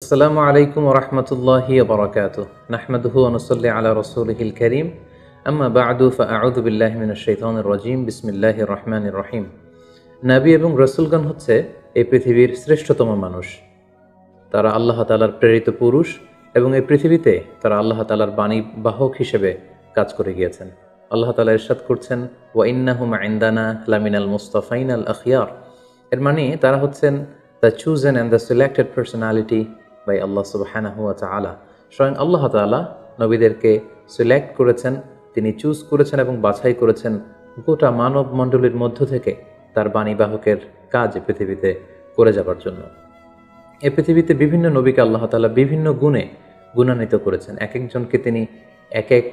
আসসালামু আলাইকুম ওয়া রাহমাতুল্লাহি ওয়া বারাকাতুহু নাহমাদুহু ওয়া নুসাল্লি আলা রাসূলিহিল কারীম আম্মা বা'দু ফাআউযু বিল্লাহি মিনাশ শাইতানির রাজীম বিসমিল্লাহির রহমানির রহিম। নবী এবং রাসূলগণ হচ্ছে এই পৃথিবীর শ্রেষ্ঠতম মানুষ। তারা আল্লাহ তাআলার প্রেরিত পুরুষ এবং এই পৃথিবীতে তারা আল্লাহ তাআলার বাণী বাহক হিসেবে কাজ করে গিয়েছেন। আল্লাহ তাআলা ইরশাদ করছেন ওয়া ইন্নাহুম ইনদানা লামিনাল মুস্তাফাইনাল আখিয়ার। এর মানে তারা হচ্ছেন the chosen and the selected personality by Allah সুবহানাহু ওয়া তাআলা। স্বয়ং আল্লাহ তাআলা নবীদেরকে সিলেক্ট করেছেন, তিনি চুজ করেছেন এবং বাছাই করেছেন গোটা মানব মণ্ডলীর মধ্য থেকে তার বাণীবাহকের কাজ পৃথিবীতে করে যাবার জন্য। এই পৃথিবীতে বিভিন্ন নবীকে আল্লাহ তাআলা বিভিন্ন গুণে গুণান্বিত করেছেন, এক একজনকে তিনি এক এক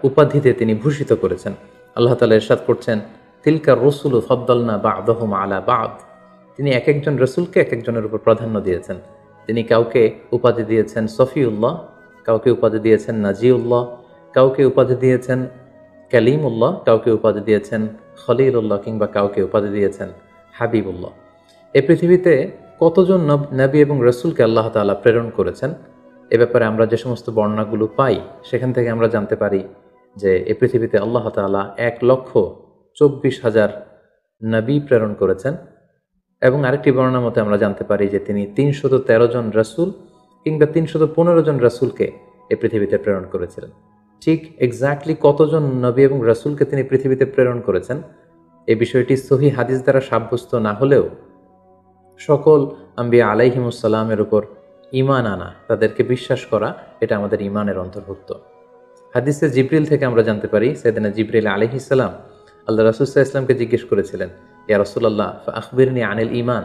উপাধিতে তিনি ভূষিত করেছেন। আল্লাহ তাআলা ইরশাদ করছেন তিলকা রসুলু ফাদ্দালনা বা'দাহুম আলা বা'দ। তিনি এক একজন রসুলকে এক একজনের উপর প্রাধান্য দিয়েছেন। তিনি কাউকে উপাধি দিয়েছেন সফিউল্লাহ, কাউকে উপাধি দিয়েছেন নাজিউল্লাহ, কাউকে উপাধি দিয়েছেন কালিমুল্লাহ, কাউকে উপাধি দিয়েছেন খলিলুল্লাহ, কিংবা কাউকে উপাধি দিয়েছেন হাবিবুল্লাহ। এই পৃথিবীতে কতজন নবী এবং রসুলকে আল্লাহ তাআলা প্রেরণ করেছেন এ ব্যাপারে আমরা যে সমস্ত বর্ণনাগুলো পাই সেখান থেকে আমরা জানতে পারি যে এই পৃথিবীতে আল্লাহ তাআলা 1,24,000 নবী প্রেরণ করেছেন, এবং আরেকটি বর্ণনা মতে আমরা জানতে পারি যে তিনি 313 জন রসুল কিংবা 315 জন রসুলকে এই পৃথিবীতে প্রেরণ করেছিলেন। ঠিক এক্স্যাক্টলি কতজন নবী এবং রসুলকে তিনি পৃথিবীতে প্রেরণ করেছেন এই বিষয়টি সহিহ হাদিস দ্বারা সাব্যস্ত না হলেও সকল আম্বিয়া আলাইহিমুসসালামের উপর ঈমান আনা, তাদেরকে বিশ্বাস করা, এটা আমাদের ঈমানের অন্তর্ভুক্ত। হাদিসে জিবরিল থেকে আমরা জানতে পারি সাইয়েদনা জিবরিল আলাইহিস সালাম আল্লাহ রাসূল সাল্লাল্লাহু আলাইহি ওয়াসাল্লামকে জিজ্ঞেস করেছিলেন, ইয়া রাসূলুল্লাহ ফাআখবিরনি আনিল ঈমান।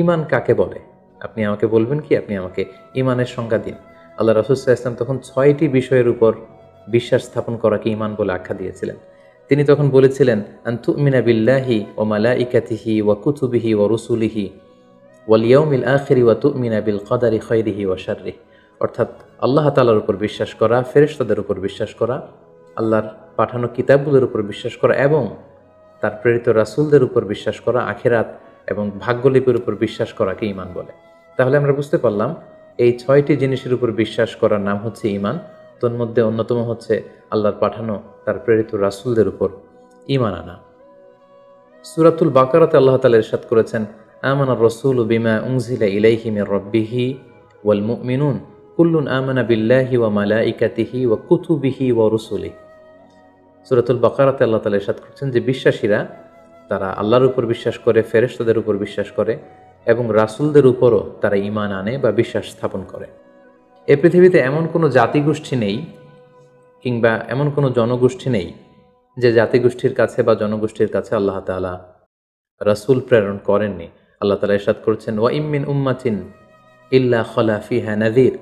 ঈমান কাকে বলে? আপনি আমাকে বলবেন কি? আপনি আমাকে ঈমানের সংজ্ঞা দিন। আল্লাহ রাসূল সাল্লাল্লাহু আলাইহি ওয়াসাল্লাম তখন 6টি বিষয়ের উপর বিশ্বাস স্থাপন করাকে ঈমান বলে আখ্যা দিয়েছিলেন। তিনি তখন বলেছিলেন আন তুমিনা বিল্লাহি ওয়া মালাইকাতিহি ওয়া কুতুবিহি ওয়া রুসুলিহি ওয়াল ইয়াউমিল আখিরি ওয়া তুমিনা বিল কদারি খাইরিহি ওয়া শাররিহি। অর্থাৎ আল্লাহ তাআলার উপর বিশ্বাস করা, ফেরেশতাদের উপর বিশ্বাস করা, আল্লাহর পাঠানো কিতাবগুলোর উপর বিশ্বাস করা এবং তার প্রেরিত রাসূলদের উপর বিশ্বাস করা, আখিরাত এবং ভাগ্যলিপির উপর বিশ্বাস করাকে ঈমান বলে। তাহলে আমরা বুঝতে পারলাম এই 6টি জিনিসের উপর বিশ্বাস করার নাম হচ্ছে ঈমান। তন্মধ্যে অন্যতম হচ্ছে আল্লাহর পাঠানো তার প্রেরিত রাসূলদের উপর ঈমান আনা। সূরাতুল বাকারাতে আল্লাহ তাআলা ইরশাদ করেছেন আমানার রাসূলু বিমা উনজিলা ইলাইহি মির রাব্বিহি ওয়াল মুমিনুন কুল্লুন আমানা বিল্লাহি ওয়া মালাইকাতিহি ওয়া কুতুবিহি ওয়া রুসুলিহি। সূরাতুল বাকারাতে আল্লাহ তাআলা ইরশাদ করছেন যে বিশ্বাসীরা তারা আল্লাহর উপর বিশ্বাস করে, ফেরেশতাদের উপর বিশ্বাস করে এবং রাসূলদের উপরও তারা ঈমান আনে বা বিশ্বাস স্থাপন করে। এই পৃথিবীতে এমন কোনো জাতিগোষ্ঠী নেই কিংবা এমন কোনো জনগোষ্ঠী নেই যে জাতিগোষ্ঠীর কাছে বা জনগোষ্ঠীর কাছে আল্লাহ তাআলা রাসূল প্রেরণ করেননি। আল্লাহ তাআলা ইরশাদ করছেন ওয়া ইম মিন উম্মাতিন ইল্লা খালা ফিহা নাযীর।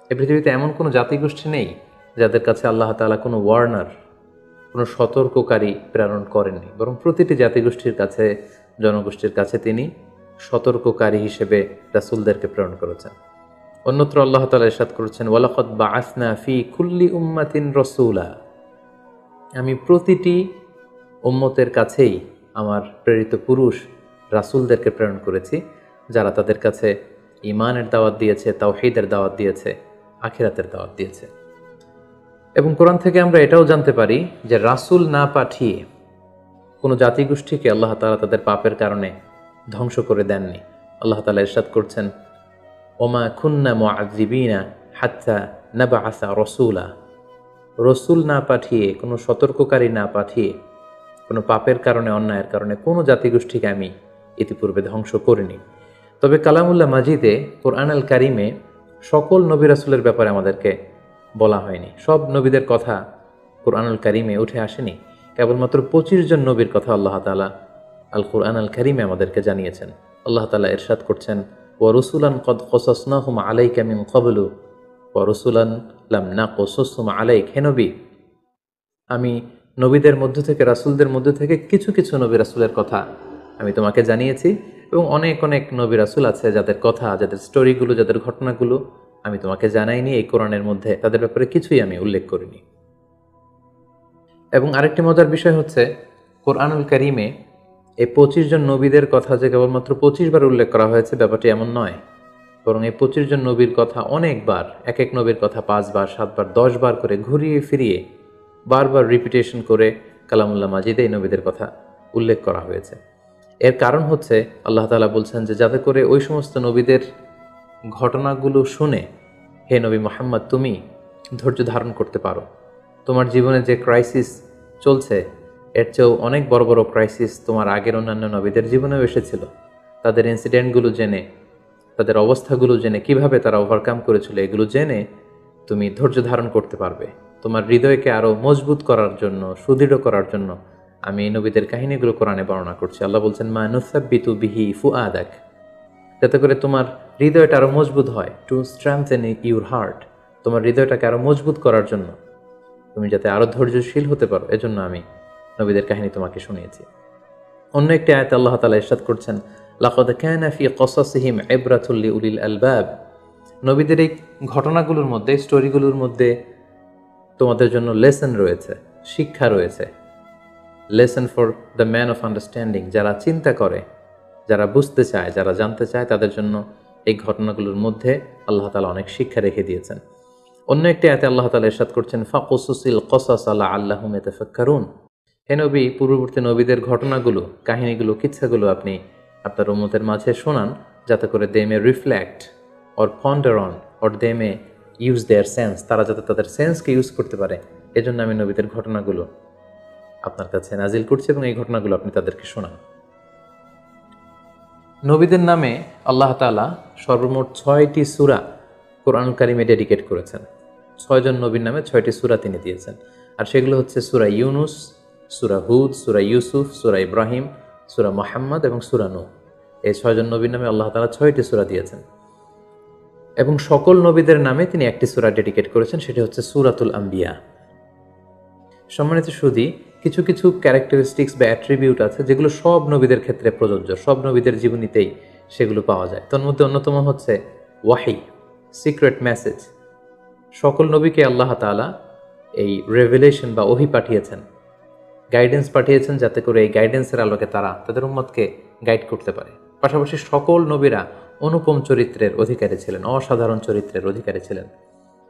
এই পৃথিবীতে এমন কোনো জাতিগোষ্ঠী নেই যাদের কাছে আল্লাহ তাআলা কোনো ওয়ার্নার, কোনো সতর্ককারী প্রেরণ করেননি, বরং প্রতিটি জাতিগোষ্ঠীর কাছে, জনগোষ্ঠীর কাছে তিনি সতর্ককারী হিসেবে রাসূলদেরকে প্রেরণ করেছেন। অন্যত্র আল্লাহ তাআলা ইরশাদ করেছেন ওয়ালাকাদ বাআসনা ফি কুল্লি উম্মাতিন রাসূলা। আমি প্রতিটি উম্মতের কাছেই আমার প্রেরিত পুরুষ রাসূলদেরকে প্রেরণ করেছি, যারা তাদের কাছে ঈমানের দাওয়াত দিয়েছে, তাওহীদের দাওয়াত দিয়েছে, আখিরাতের দাওয়াত দিয়েছে। এবং কোরআন থেকে আমরা এটাও জানতে পারি যে রাসূল না পাঠিয়ে কোনো জাতিগোষ্ঠীকে আল্লাহ তাআলা তাদের পাপের কারণে ধ্বংস করে দেননি। আল্লাহ তাআলা ইরশাদ করছেন ওমা কুন্না মুআযিবিনা হাত্তা নাবআসা রাসূলা। রসুল না পাঠিয়ে, কোনো সতর্ককারী না পাঠিয়ে, কোনো পাপের কারণে, অন্যায়ের কারণে কোনো জাতিগোষ্ঠীকে আমি ইতিপূর্বে ধ্বংস করিনি। তবে কালামুল্লাহ মাজিদে, কোরআন আল কারিমে সকল নবী রাসূলের ব্যাপারে আমাদেরকে বলা হয়নি। সব নবীদের কথা কোরআনুল কারিমে উঠে আসেনি। কেবলমাত্র 25 জন নবীর কথা আল্লাহ তাআলা আল কোরআন আল কারিমে আমাদেরকে জানিয়েছেন। আল্লাহ তাআলা ইরশাদ করছেন ওয়া রুসুলান কদ কসাসনাহুম আলাইকা মিন ক্বাবলু ওয়া রুসুলান লাম নাকসুসহুম আলাইক। হে নবী, আমি নবীদের মধ্য থেকে, রাসূলদের মধ্য থেকে কিছু কিছু নবী রাসূলের কথা আমি তোমাকে জানিয়েছি, এবং অনেক অনেক নবী রাসূল আছে যাদের কথা, যাদের স্টোরিগুলো, যাদের ঘটনাগুলো আমি তোমাকে জানাইনি। এই কোরআনের মধ্যে তাদের ব্যাপারে কিছুই আমি উল্লেখ করিনি। এবং আরেকটি মজার বিষয় হচ্ছে কোরআনুল কারিমে এই 25 জন নবীদের কথা যে কেবলমাত্র 25 বার উল্লেখ করা হয়েছে ব্যাপারটি এমন নয়, বরং এই 25 জন নবীর কথা অনেকবার, এক এক নবীর কথা 5 বার, 7 বার, 10 বার করে ঘুরিয়ে ফিরিয়ে বারবার রিপিটেশন করে কালামুল্লাহ মাজিদে এই নবীদের কথা উল্লেখ করা হয়েছে। এর কারণ হচ্ছে আল্লাহ তাআলা বলছেন যে যাতে করে ওই সমস্ত নবীদের ঘটনাগুলো শুনে হে নবী মুহাম্মদ তুমি ধৈর্য ধারণ করতে পারো। তোমার জীবনে যে ক্রাইসিস চলছে এর চেয়েও অনেক বড় বড় ক্রাইসিস তোমার আগের অন্যান্য নবীদের জীবনেও এসেছিল। তাদের ইনসিডেন্টগুলো জেনে, তাদের অবস্থাগুলো জেনে, কিভাবে তারা ওভারকাম করেছিল এগুলো জেনে তুমি ধৈর্য ধারণ করতে পারবে। তোমার হৃদয়কে আরও মজবুত করার জন্য, সুদৃঢ় করার জন্য আমি এই নবীদের কাহিনীগুলো কোরআনে বর্ণনা করছি। আল্লাহ বলছেন মা নুসাব্বিতু বিহি ফুআদাক, যাতে করে তোমার হৃদয়টা আরও মজবুত হয়। টু স্ট্রেংথেন ইউর হার্ট, তোমার হৃদয়টাকে আরও মজবুত করার জন্য, তুমি যাতে আরও ধৈর্যশীল হতে পারো, এজন্য আমি নবীদের কাহিনী তোমাকে শুনিয়েছি। অন্য একটি আয়াতে আল্লাহ তাআলা ইরশাদ করছেন লাকাদ কানা ফি কসাসিহিম ইবরাতুল লিউলিল আলবাব, নবীদের এই ঘটনাগুলোর মধ্যে, স্টোরিগুলোর মধ্যে তোমাদের জন্য লেসন রয়েছে, শিক্ষা রয়েছে। Lesson for the man of understanding, যারা চিন্তা করে, যারা বুঝতে চায়, যারা জানতে চায়, তাদের জন্য এই ঘটনাগুলোর মধ্যে আল্লাহ তাআলা অনেক শিক্ষা রেখে দিয়েছেন। অন্য একটি আয়াতে আল্লাহ তাআলা ইরশাদ করছেন ফাকুসুসিল কসাস লাআল্লাহুম ইয়াতাফাক্কারুন, হে নবী পূর্ববর্তী নবীদের ঘটনাগুলো, কাহিনীগুলো, কিচ্ছাগুলো আপনি আপনার উম্মতের মাঝে শোনান, যাতে করে they may reflect or ponder on or they may use their sense, তারা যাতে তাদের সেন্সকে ইউজ করতে পারে। এজন্য আমি নবীদের ঘটনাগুলো আপনার কাছে নাজিল করছি এবং এই ঘটনাগুলো আপনি তাদেরকে শোনান। নবীদের নামে আল্লাহ তাআলা সর্বমোট 6টি সূরা কোরআন কারিমে ডেডিকেট করেছেন। 6 জন নবীর নামে 6টি সূরা তিনি দিয়েছেন, আর সেগুলো হচ্ছে সূরা ইউনুস, সূরা হুদ, সূরা ইউসুফ, সূরা ইব্রাহিম, সূরা মুহাম্মদ এবং সূরা নূহ। এই 6 জন নবীর নামে আল্লাহ তাআলা 6টি সূরা দিয়েছেন এবং সকল নবীদের নামে তিনি একটি সূরা ডেডিকেট করেছেন, সেটি হচ্ছে সূরাতুল আম্বিয়া। সম্মানিত সুধী, কিছু কিছু ক্যারেক্টারিস্টিক্স বা অ্যাট্রিবিউট আছে যেগুলো সব নবীদের ক্ষেত্রে প্রযোজ্য, সব নবীদের জীবনীতেই সেগুলো পাওয়া যায়। তার মধ্যে অন্যতম হচ্ছে ওয়াহি, সিক্রেট মেসেজ। সকল নবীকে আল্লাহ তাআলা এই রেভেলেশন বা ওহী পাঠিয়েছেন, গাইডেন্স পাঠিয়েছেন, যাতে করে এই গাইডেন্সের আলোকে তারা তাদের উম্মতকে গাইড করতে পারে। পাশাপাশি সকল নবীরা অনুপম চরিত্রের অধিকারী ছিলেন, অসাধারণ চরিত্রের অধিকারী ছিলেন।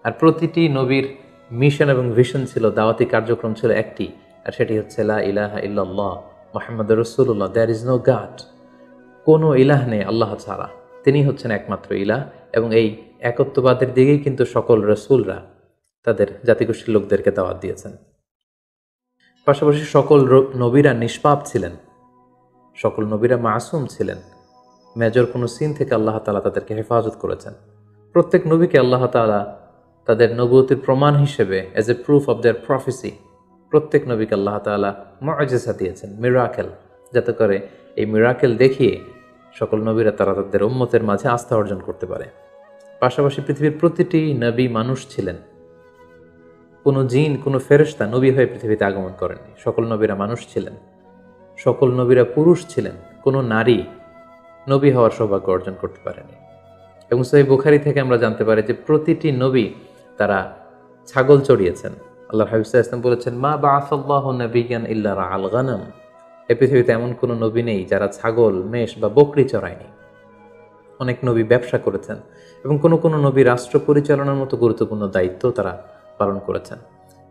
আর প্রতিটি নবীর মিশন এবং ভিশন ছিল, দাওয়াতি কার্যক্রম ছিল একটি, আর সেটি হচ্ছে লা ইলাহা ইল্লাল্লাহ মুহাম্মাদুর রাসূলুল্লাহ, দেয়ার ইজ নো গড, কোনো ইলাহ নেই আল্লাহ ছাড়া, তিনি হচ্ছেন একমাত্র ইলাহ। এবং এই একত্ববাদের দিকেই কিন্তু সকল রাসূলরা তাদের জাতিগোষ্ঠীর লোকদেরকে দাওয়াত দিয়েছেন। পাশাপাশি সকল নবীরা নিষ্পাপ ছিলেন, সকল নবীরা মাসুম ছিলেন, মেজর কোনো সিন থেকে আল্লাহ তাআলা তাদেরকে হেফাজত করেছেন। প্রত্যেক নবীকে আল্লাহ তাআলা তাদের নবুয়তের প্রমাণ হিসেবে as a proof of their প্রফেসি, প্রত্যেক নবীকে আল্লাহ তাআলা মুআজিজা দিয়েছেন, মিরাকেল, যাতে করে এই মিরাকেল দেখিয়ে সকল নবীরা তারা তাদের উম্মতের মাঝে আস্থা অর্জন করতে পারে। পাশাপাশি পৃথিবীর প্রতিটি নবী মানুষ ছিলেন, কোনো জিন, কোনো ফেরেশতা নবী হয়ে পৃথিবীতে আগমন করেননি। সকল নবীরা মানুষ ছিলেন, সকল নবীরা পুরুষ ছিলেন, কোনো নারী নবী হওয়ার সৌভাগ্য অর্জন করতে পারেনি। এবং সহিহ বুখারী থেকে আমরা জানতে পারি যে প্রতিটি নবী তারা ছাগল চড়িয়েছেন। আল্লাহর হাবিব সাল্লাল্লাহু আলাইহি ওয়াসাল্লাম বলেছেন মা বাআসাল্লাহু নাবিয়্যান ইল্লা রাআল গানাম, এই পৃথিবীতে এমন কোনো নবী নেই যারা ছাগল, মেষ বা বকরি চড়ায়নি। অনেক নবী ব্যবসা করেছেন এবং কোনো নবী রাষ্ট্র পরিচালনার মতো গুরুত্বপূর্ণ দায়িত্ব তারা পালন করেছেন।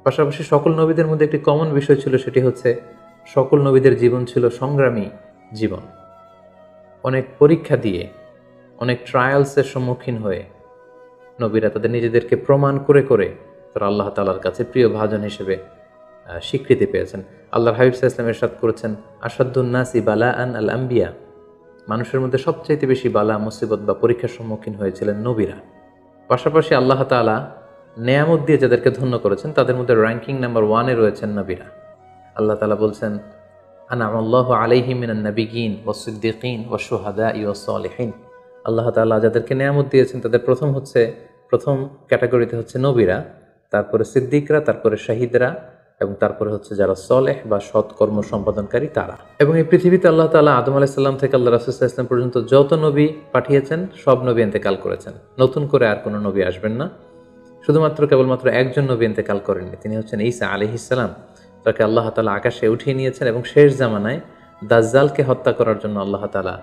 পাশাপাশি সকল নবীদের মধ্যে একটি কমন বিষয় ছিল, সেটি হচ্ছে সকল নবীদের জীবন ছিল সংগ্রামী জীবন। অনেক পরীক্ষা দিয়ে, অনেক ট্রায়ালসের সম্মুখীন হয়ে নবীরা তাদের নিজেদেরকে প্রমাণ করে করে তারা আল্লাহ তাআলার কাছে প্রিয় ভাজন হিসেবে স্বীকৃতি পেয়েছেন। আল্লাহর হাবিব সাল্লাল্লাহু আলাইহি ওয়াসাল্লাম ইরশাদ করেছেন আশাদ্দুন নাসি বালাআন আল আম্বিয়া, মানুষের মধ্যে সবচাইতে বেশি বালা, মুসিবত বা পরীক্ষার সম্মুখীন হয়েছিলেন নবীরা। পাশাপাশি আল্লাহ তাআলা নেয়ামত দিয়ে যাদেরকে ধন্য করেছেন তাদের মধ্যে র্যাঙ্কিং নাম্বার 1-এ রয়েছেন নবীরা। আল্লাহ তাআলা বলছেন আনআমাল্লাহু আলাইহিম মিনান নাবিয়্যিন ওয়াস সিদ্দীকিন ওয়াশ শুহাদাই ওয়াস সালিহিন। আল্লাহ তাআলা যাদেরকে নেয়ামত দিয়েছেন তাদের প্রথম ক্যাটাগরিতে হচ্ছে নবীরা, তারপরে সিদ্দিকরা, তারপরে শাহিদরা এবং তারপরে হচ্ছে যারা সলেহ বা সৎ কর্ম সম্পাদনকারী তারা। এবং এই পৃথিবীতে আল্লাহ তাআলা আদম আলাইহিস সালাম থেকে আল্লাহ রাসূল সাল্লাল্লাহু আলাইহি ওয়াসাল্লাম পর্যন্ত যত নবী পাঠিয়েছেন সব নবী ইন্তেকাল করেছেন, নতুন করে আর কোনো নবী আসবেন না। শুধুমাত্র কেবলমাত্র একজন নবী ইন্তেকাল করেননি, তিনি হচ্ছেন ঈসা আলাইহিস সালাম। তাকে আল্লাহ তাআলা আকাশে উঠিয়ে নিয়েছেন এবং শেষ জামানায় দাজ্জালকে হত্যা করার জন্য আল্লাহ তাআলা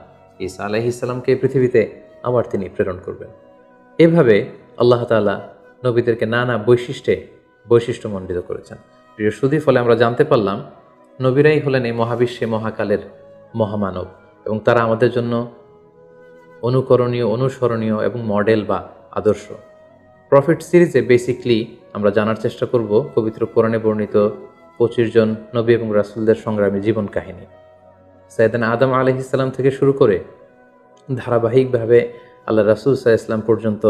ঈসা আলাইহিস সালামকে পৃথিবীতে আবার তিনি প্রেরণ করবেন। এভাবে আল্লাহ তাআলা নবীদেরকে নানা বৈশিষ্ট্যমণ্ডিত করেছেন। প্রিয় সুধী, ফলে আমরা জানতে পারলাম নবীরাই হলেন এই মহাবিশ্বে মহাকালের মহামানব, এবং তারা আমাদের জন্য অনুকরণীয়, অনুসরণীয় এবং মডেল বা আদর্শ। প্রফেট সিরিজে বেসিকলি আমরা জানার চেষ্টা করব পবিত্র কোরআনে বর্ণিত 25 জন নবী এবং রাসূলদের সংগ্রামী জীবন কাহিনী। সাইয়েদনা আদম আলাইহিস সালাম থেকে শুরু করে ধারাবাহিকভাবে আল্লাহ রাসূল সাল্লাল্লাহু আলাইহি ওয়াসাল্লাম পর্যন্ত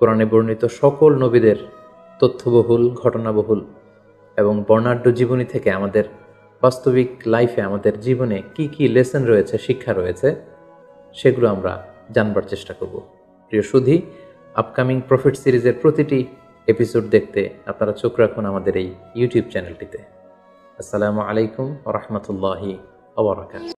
কোরআনে বর্ণিত সকল নবীদের তথ্যবহুল, ঘটনাবহুল এবং বর্ণাঢ্য জীবনী থেকে আমাদের বাস্তবিক লাইফে, আমাদের জীবনে কি কি লেসন রয়েছে, শিক্ষা রয়েছে, সেগুলো আমরা জানবার চেষ্টা করব। প্রিয় সুধী, আপকামিং প্রফেট সিরিজের প্রতিটি এপিসোড দেখতে আপনারা চোখ রাখুন আমাদের এই ইউটিউব চ্যানেলটিতে। আসসালামু আলাইকুম ওয়া রাহমাতুল্লাহি ওয়া বারাকাতুহু।